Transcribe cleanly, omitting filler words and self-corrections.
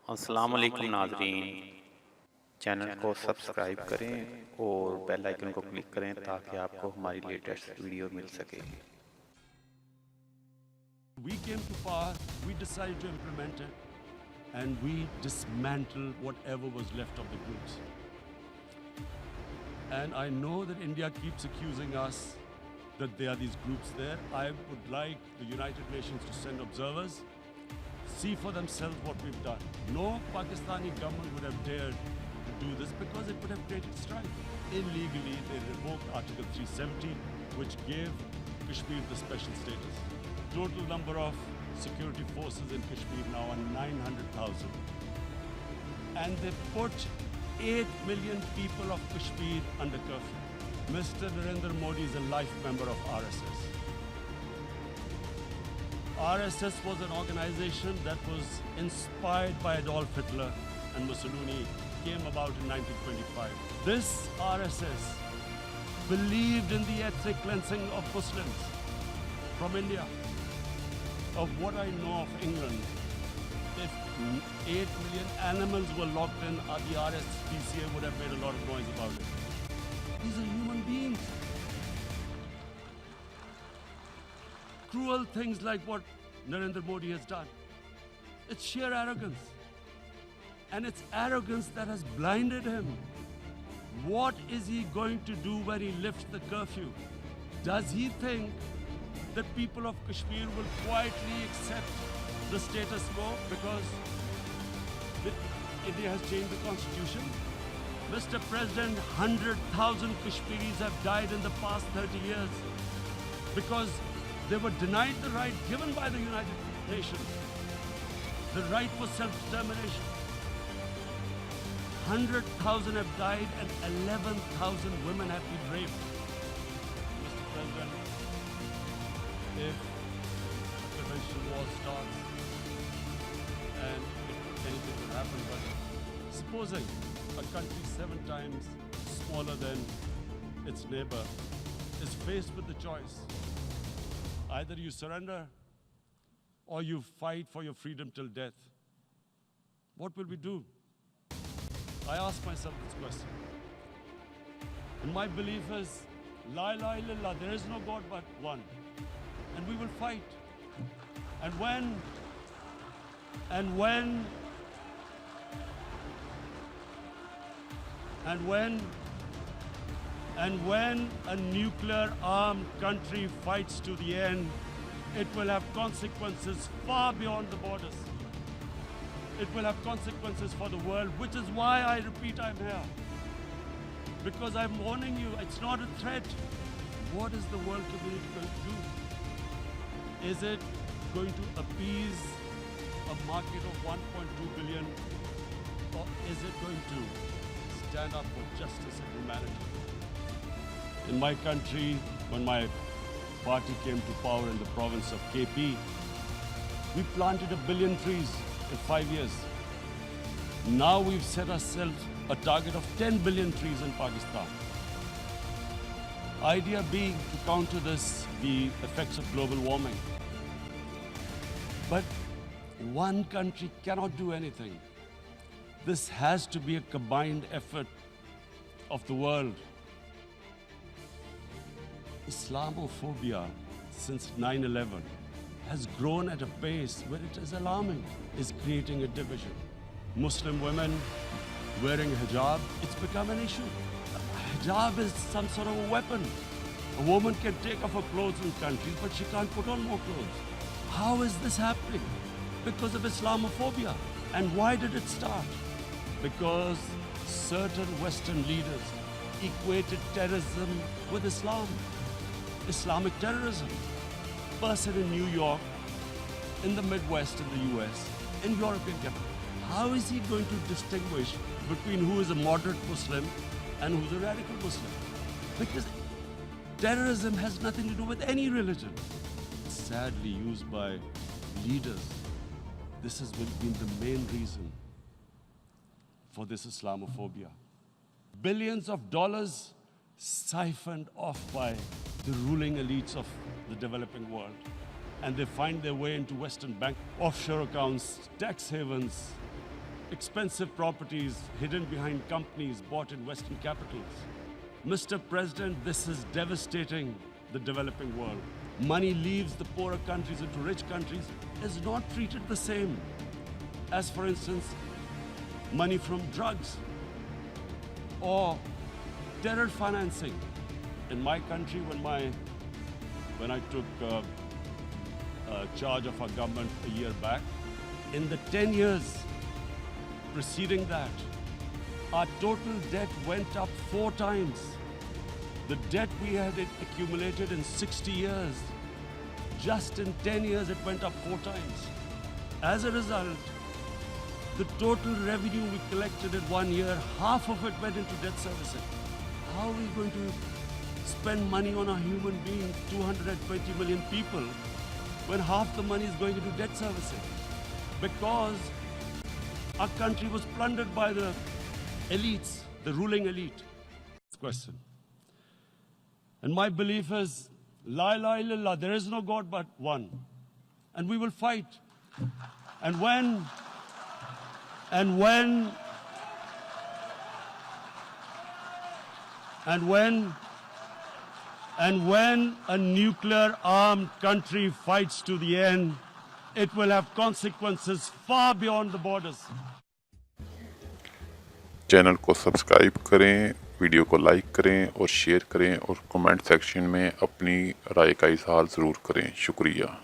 अस्सलाम वालेकुम नाज़रीन, चैनल को सब्सक्राइब करें और बेल आइकन को क्लिक करें ताकि आपको हमारी लेटेस्ट वीडियो मिल सके। We came to power, we decided to implement it, and we dismantled whatever was left of the groups. And I know that India keeps accusing us that there are these groups there. I would like the United Nations to send observers, see for themselves what we've done. No Pakistani government would have dared to do this because it would have created strife. Illegally, they revoked Article 370, which gave Kashmir the special status. Total number of security forces in Kashmir now are 900,000. And they put 8 million people of Kashmir under curfew. Mr. Narendra Modi is a life member of RSS. RSS was an organization that was inspired by Adolf Hitler and Mussolini, came about in 1925. This RSS believed in the ethnic cleansing of Muslims from India. Of what I know of England, if 8 million animals were locked in, the RSPCA would have made a lot of noise about it. These are human beings. Cruel things like what Narendra Modi has done. It's sheer arrogance. And it's arrogance that has blinded him. What is he going to do when he lifts the curfew? Does he think that people of Kashmir will quietly accept the status quo because India has changed the constitution? Mr. President, 100,000 Kashmiris have died in the past 30 years because they were denied the right given by the United Nations, the right for self-determination. 100,000 have died and 11,000 women have been raped. Mr. President, if a conventional war starts and anything could happen, but supposing a country 7 times smaller than its neighbor is faced with the choice, either you surrender or you fight for your freedom till death, what will we do? I ask myself this question. And my belief is, La ilaha illallah, there is no God but one. And we will fight. And when a nuclear armed country fights to the end, it will have consequences far beyond the borders. It will have consequences for the world, which is why I repeat I'm here. Because I'm warning you, it's not a threat. What is the world community going to do? Is it going to appease a market of 1.2 billion, or is it going to stand up for justice and humanity? In my country, when my party came to power in the province of KP, we planted 1 billion trees in 5 years. Now we've set ourselves a target of 10 billion trees in Pakistan. Idea being to counter this, the effects of global warming. But one country cannot do anything. This has to be a combined effort of the world. Islamophobia since 9/11 has grown at a pace where it is alarming, is creating a division. Muslim women wearing hijab, it's become an issue. Hijab is some sort of a weapon. A woman can take off her clothes in countries, but she can't put on more clothes. How is this happening? Because of Islamophobia. And why did it start? Because certain Western leaders equated terrorism with Islam, Islamic terrorism. Person in New York, in the Midwest, in the US, in European capital, how is he going to distinguish between who is a moderate Muslim and who's a radical Muslim? Because terrorism has nothing to do with any religion. It's sadly used by leaders. This has been the main reason for this Islamophobia. Billions of dollars siphoned off by the ruling elites of the developing world. And they find their way into Western bank offshore accounts, tax havens, expensive properties hidden behind companies bought in Western capitals. Mr. President, this is devastating the developing world. Money leaves the poorer countries into rich countries is not treated the same as, for instance, money from drugs or terror financing. In my country, when I took charge of our government a year back, in the 10 years preceding that, our total debt went up 4 times. The debt we had accumulated in 60 years, just in 10 years it went up 4 times. As a result, the total revenue we collected in 1 year, half of it went into debt servicing. How are we going to spend money on a human being, 220 million people, when half the money is going into debt servicing? Because our country was plundered by the elites, the ruling elite. Question. And my belief is, La ilaha illallah, there is no God but one. And we will fight. And when a nuclear armed country fights to the end, it will have consequences far beyond the borders. Channel को subscribe करें, video को like करें और share करें और comment section में अपनी राय का इज़हार ज़रूर करें। शुक्रिया।